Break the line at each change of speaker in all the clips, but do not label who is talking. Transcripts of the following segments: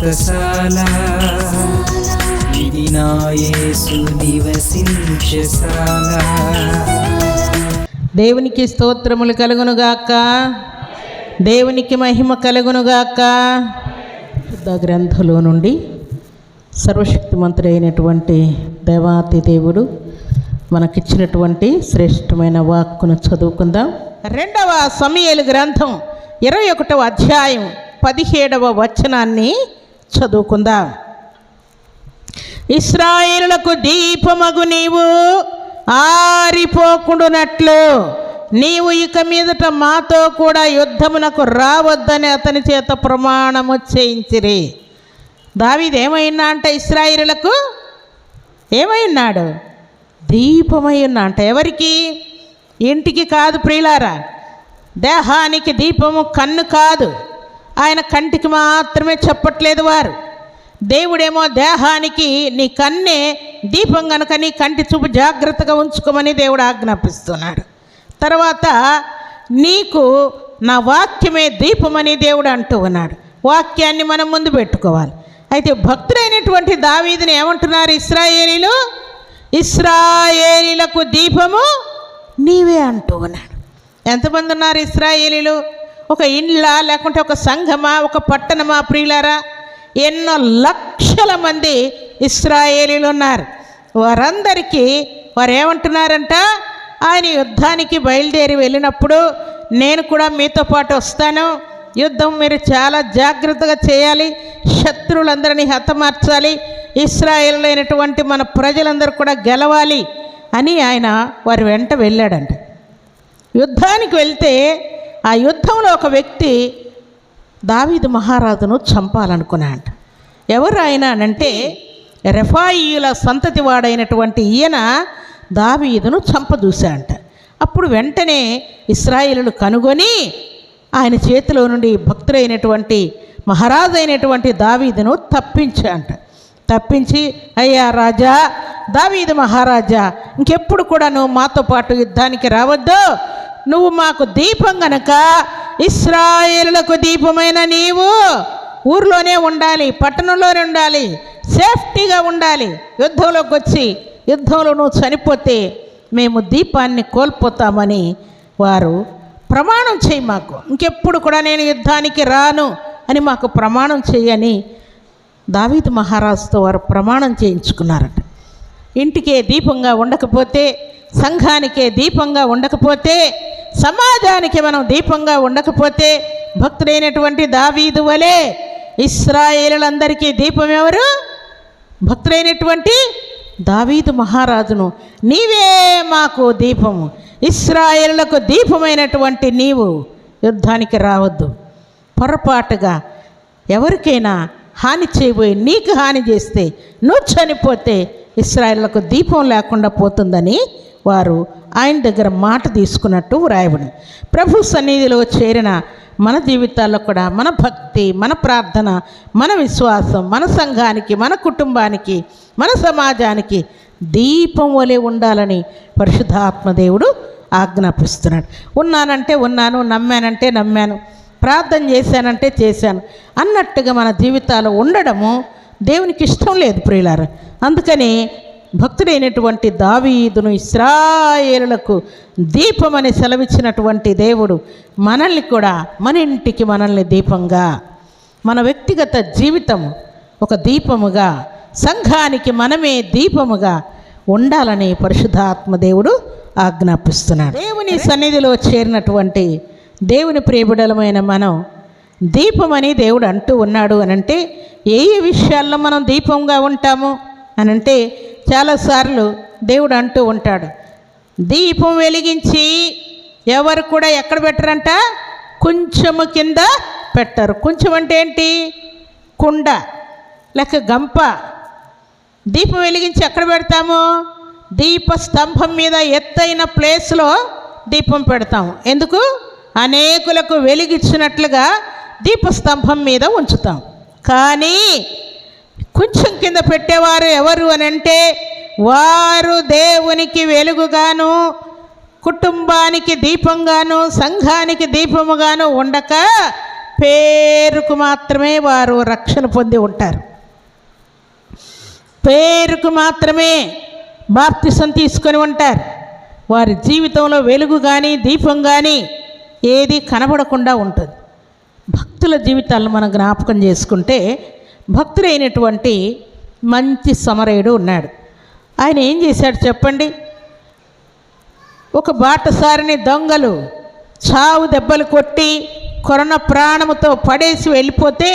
వ్రతశాల ఇది నా యేసు నివసించశాల.
దేవునికి స్తోత్రములు కలుగునుగాక, దేవునికి మహిమ కలుగునుగాక. శుద్ధ గ్రంథంలో నుండి సర్వశక్తిమంతుడైనటువంటి దేవాతి దేవుడు మనకిచ్చినటువంటి శ్రేష్టమైన వాక్కును చదువుకుందాం. 2వ సమూయేలు గ్రంథం 21వ అధ్యాయం 17వ వచనాన్ని చదువుకుందాం. ఇశ్రాయేలులకు దీపమగు నీవు ఆరిపోకుండునట్లు నీవు ఇక మీదట మాతో కూడా యుద్ధమునకు రావద్దని అతని చేత ప్రమాణము చేయించిరి. దావీదు ఏమైనా అంటే ఇశ్రాయేలులకు ఏమై ఉన్నాడు? దీపమై ఉన్నా అంట. ఎవరికి? ఇంటికి కాదు ప్రియులారా, దేహానికి దీపము కన్ను కాదు. ఆయన కంటికి మాత్రమే చెప్పట్లేదు వారు. దేవుడేమో దేహానికి నీ కన్నే దీపం కనుక నీ కంటి చూపు జాగ్రత్తగా ఉంచుకోమని దేవుడు ఆజ్ఞాపిస్తున్నాడు. తర్వాత నీకు నా వాక్యమే దీపమని దేవుడు అంటూ ఉన్నాడు. వాక్యాన్ని మనం ముందు పెట్టుకోవాలి. అయితే భక్తుడైనటువంటి దావీదుని ఏమంటున్నారు ఇశ్రాయేలీలు? ఇశ్రాయేలీలకు దీపము నీవే అంటూ ఉన్నాడు. ఎంతమంది ఉన్నారు ఇశ్రాయేలీలు? ఒక ఇండ్లా, లేకుంటే ఒక సంఘమా, ఒక పట్టణమా ప్రియులారా? ఎన్నో లక్షల మంది ఇశ్రాయేలీలు ఉన్నారు. వారందరికీ వారు ఏమంటున్నారంట, ఆయన యుద్ధానికి బయలుదేరి వెళ్ళినప్పుడు నేను కూడా మీతో పాటు వస్తాను, యుద్ధం మీరు చాలా జాగ్రత్తగా చేయాలి, శత్రువులందరినీ హతమార్చాలి, ఇశ్రాయేలు అయినటువంటి మన ప్రజలందరూ కూడా గెలవాలి అని ఆయన వారి వెంట వెళ్ళాడంట. యుద్ధానికి వెళ్తే ఆ యుద్ధంలో ఒక వ్యక్తి దావీదు మహారాజును చంపాలనుకున్నాడంట. ఎవరు ఆయన అంటే రెఫాయీయుల సంతతి వాడైనటువంటి ఈయన దావీదును చంపదూశాడంట. అప్పుడు వెంటనే ఇశ్రాయేలును కనుగొని ఆయన చేతిలో నుండి భక్తుడైనటువంటి మహారాజు అయినటువంటి దావీదును తప్పించాడంట. తప్పించి, అయ్యా రాజా, దావీదు మహారాజా, ఇంకెప్పుడు కూడా నువ్వు మాతో పాటు యుద్ధానికి రావద్దు, నువ్వు మాకు దీపం గనక ఇశ్రాయేలులకు దీపమైన నీవు ఊర్లోనే ఉండాలి, పట్టణంలోనే ఉండాలి, సేఫ్టీగా ఉండాలి. యుద్ధంలోకి వచ్చి యుద్ధంలో నువ్వు చనిపోతే మేము దీపాన్ని కోల్పోతామని వారు ప్రమాణం చేయి, మాకు ఇంకెప్పుడు కూడా నేను యుద్ధానికి రాను అని మాకు ప్రమాణం చేయని దావీదు మహారాజుతో వారు ప్రమాణం చేయించుకున్నారట. ఇంటికే దీపంగా ఉండకపోతే, సంఘానికే దీపంగా ఉండకపోతే, సమాజానికి మనం దీపంగా ఉండకపోతే, భక్తుడైనటువంటి దావీదు వలె ఇశ్రాయేలులందరికీ దీపం ఎవరు? భక్తుడైనటువంటి దావీదు మహారాజును, నీవే మాకు దీపము, ఇశ్రాయేలులకు దీపమైనటువంటి నీవు యుద్ధానికి రావద్దు, పొరపాటుగా ఎవరికైనా హాని చేయబోయి నీకు హాని చేస్తే, నువ్వు చనిపోతే ఇశ్రాయేలులకు దీపం లేకుండా పోతుందని వారు ఆయన దగ్గర మాట తీసుకున్నట్టు వ్రాయబడింది. ప్రభు సన్నిధిలో చేరిన మన జీవితాల్లో కూడా మన భక్తి, మన ప్రార్థన, మన విశ్వాసం మన సంఘానికి, మన కుటుంబానికి, మన సమాజానికి దీపం వలె ఉండాలని పరిశుద్ధాత్మదేవుడు ఆజ్ఞాపిస్తున్నాడు. ఉన్నానంటే ఉన్నాను, నమ్మానంటే నమ్మాను, ప్రార్థన చేశానంటే చేశాను అన్నట్టుగా మన జీవితాలు ఉండడము దేవునికి ఇష్టం లేదు ప్రియులారా. అందుకని భక్తుడైనటువంటి దావీదును ఇశ్రాయేలులకు దీపమని సెలవిచ్చినటువంటి దేవుడు మనల్ని కూడా, మన ఇంటికి మనల్ని దీపంగా, మన వ్యక్తిగత జీవితము ఒక దీపముగా, సంఘానికి మనమే దీపముగా ఉండాలని పరిశుద్ధాత్మ దేవుడు ఆజ్ఞాపిస్తున్నాడు. దేవుని సన్నిధిలో చేరినటువంటి దేవుని ప్రియబిడలమైన మనం దీపమని దేవుడు అంటూ ఉన్నాడు అనంటే, ఏ విషయాల్లో మనం దీపంగా ఉంటాము అనంటే, చాలాసార్లు దేవుడు అంటూ ఉంటాడు, దీపం వెలిగించి ఎవరు కూడా ఎక్కడ పెట్టరంట? కొంచెము కింద పెట్టరు. కొంచెం అంటే ఏంటి? కుండ లేక గంప. దీపం వెలిగించి ఎక్కడ పెడతాము? దీప స్తంభం మీద ఎత్తైన ప్లేస్లో దీపం పెడతాము. ఎందుకు? అనేకులకు వెలిగించినట్లుగా దీపస్తంభం మీద ఉంచుతాం. కానీ కొంచెం కింద పెట్టేవారు ఎవరు అని అంటే, వారు దేవునికి వెలుగుగాను, కుటుంబానికి దీపంగాను, సంఘానికి దీపముగాను ఉండక పేరుకు మాత్రమే వారు రక్షణ పొంది ఉంటారు. పేరుకు మాత్రమే బాప్తిసం తీసుకొని ఉంటారు. వారి జీవితంలో వెలుగు కానీ దీపం కానీ ఏది కనబడకుండా ఉంటుంది. భక్తుల జీవితాలను మనం జ్ఞాపకం చేసుకుంటే భక్తుడైనటువంటి మంచి సమరయుడు ఉన్నాడు. ఆయన ఏం చేశాడు చెప్పండి? ఒక బాటసారిని దొంగలు చావు దెబ్బలు కొట్టి కొరన ప్రాణముతో పడేసి వెళ్ళిపోతే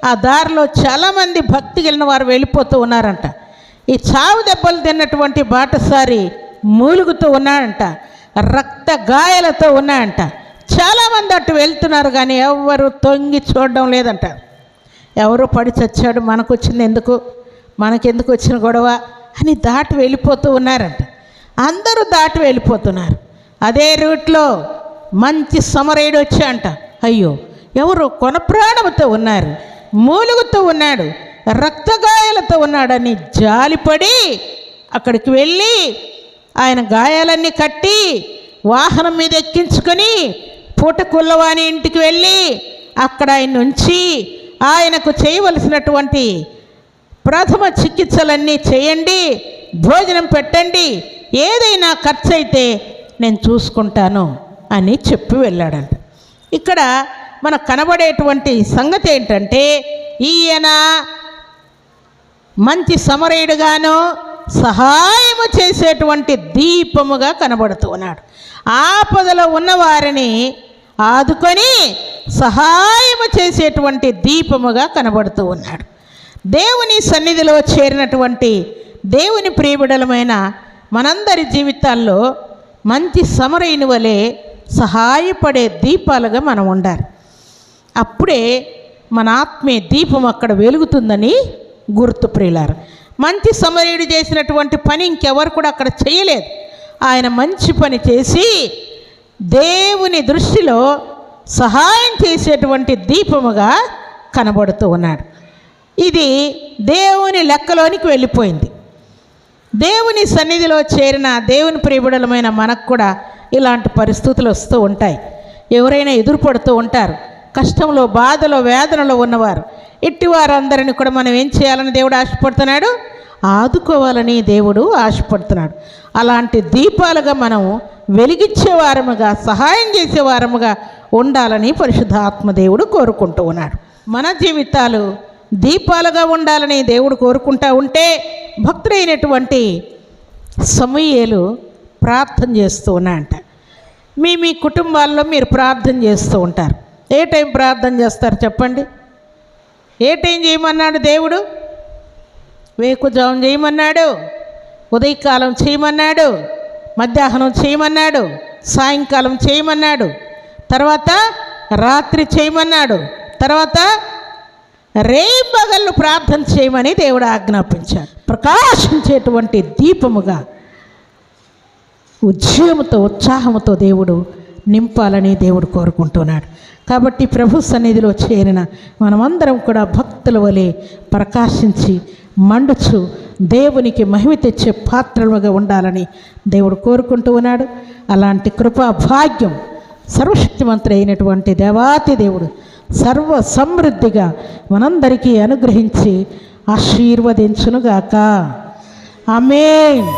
ఆ దారిలో చాలామంది భక్తి కలిగిన వారు వెళ్ళిపోతూ ఉన్నారంట. ఈ చావు దెబ్బలు తిన్నటువంటి బాటసారి మూలుగుతూ ఉన్నాడంట, రక్త గాయాలతో ఉన్నాడంట. చాలామంది అటు వెళ్తున్నారు కానీ ఎవరు తొంగి చూడడం లేదంట. ఎవరో పడి చచ్చాడు, మనకు వచ్చింది ఎందుకు, మనకెందుకు వచ్చిన గొడవ అని దాటి వెళ్ళిపోతూ ఉన్నారంట. అందరూ దాటి వెళ్ళిపోతున్నారు. అదే రూట్లో మంచి సమరయుడు వచ్చాడంట. అయ్యో, ఎవరు కొన ప్రాణముతో ఉన్నారు, మూలుగుతూ ఉన్నాడు, రక్తగాయాలతో ఉన్నాడని జాలిపడి అక్కడికి వెళ్ళి ఆయన గాయాలన్నీ కట్టి వాహనం మీద ఎక్కించుకొని పూటకుల్లవాని ఇంటికి వెళ్ళి అక్కడ ఆయన ఉంచి ఆయనకు చేయవలసినటువంటి ప్రథమ చికిత్సలన్నీ చేయండి, భోజనం పెట్టండి, ఏదైనా ఖర్చు అయితే నేను చూసుకుంటాను అని చెప్పి వెళ్ళాడంట. ఇక్కడ మనకు కనబడేటువంటి సంగతి ఏంటంటే ఈయన మంచి సమరయుడుగాను సహాయము చేసేటువంటి దీపముగా కనబడుతూ ఉన్నాడు. ఆపదలో ఉన్నవారిని ఆదుకొని సహాయము చేసేటువంటి దీపముగా కనబడుతూ ఉన్నాడు. దేవుని సన్నిధిలో చేరినటువంటి దేవుని ప్రియబిడలమైన మనందరి జీవితాల్లో మంచి సమరయుని వలె సహాయపడే దీపాలుగా మనం ఉండాలి. అప్పుడే మన ఆత్మీయ దీపం అక్కడ వెలుగుతుందని గుర్తు ప్రియులారు. మంచి సమరయుడు చేసినటువంటి పని ఇంకెవరు కూడా అక్కడ చేయలేదు. ఆయన మంచి పని చేసి దేవుని దృష్టిలో సహాయం చేసేటువంటి దీపముగా కనబడుతూ ఉన్నాడు. ఇది దేవుని లెక్కలోనికి వెళ్ళిపోయింది. దేవుని సన్నిధిలో చేరిన దేవుని ప్రియబిడలమైన మనకు కూడా ఇలాంటి పరిస్థితులు వస్తూ ఉంటాయి. ఎవరైనా ఎదురుపడుతూ ఉంటారు, కష్టంలో బాధలో వేదనలో ఉన్నవారు. ఇట్టి వారందరిని కూడా మనం ఏం చేయాలని దేవుడు ఆశపడుతున్నాడు? ఆదుకోవాలని దేవుడు ఆశపడుతున్నాడు. అలాంటి దీపాలుగా మనం వెలిగించేవారముగా సహాయం చేసేవారముగా ఉండాలని పరిశుద్ధాత్మ దేవుడు కోరుకుంటూ ఉన్నాడు. మన జీవితాలు దీపాలుగా ఉండాలని దేవుడు కోరుకుంటూ ఉంటే భక్తుడైనటువంటి సమూయేలు ప్రార్థన చేస్తూ ఉన్నాయంట. మీ కుటుంబాల్లో మీరు ప్రార్థన చేస్తూ ఉంటారు. ఏ టైం ప్రార్థన చేస్తారు చెప్పండి? ఏ టైం చేయమన్నాడు దేవుడు? వేకుజావం చేయమన్నాడు, ఉదయకాలం చేయమన్నాడు, మధ్యాహ్నం చేయమన్నాడు, సాయంకాలం చేయమన్నాడు, తర్వాత రాత్రి చేయమన్నాడు, తర్వాత రేయింబగళ్ళు ప్రార్థన చేయమని దేవుడు ఆజ్ఞాపించాడు. ప్రకాశించేటువంటి దీపముగా ఉద్యమంతో ఉత్సాహంతో దేవుడు నింపాలని దేవుడు కోరుకుంటున్నాడు. కాబట్టి ప్రభు సన్నిధిలో చేరిన మనమందరం కూడా భక్తుల వలె ప్రకాశించి మండుచు దేవునికి మహిమ తెచ్చే పాత్రలుగా ఉండాలని దేవుడు కోరుకుంటూ ఉన్నాడు. అలాంటి కృపా భాగ్యం సర్వశక్తిమంతుడైనటువంటి దేవాతి దేవుడు సర్వ సమృద్ధిగా మనందరికీ అనుగ్రహించి ఆశీర్వదించునుగాక. ఆమేన్.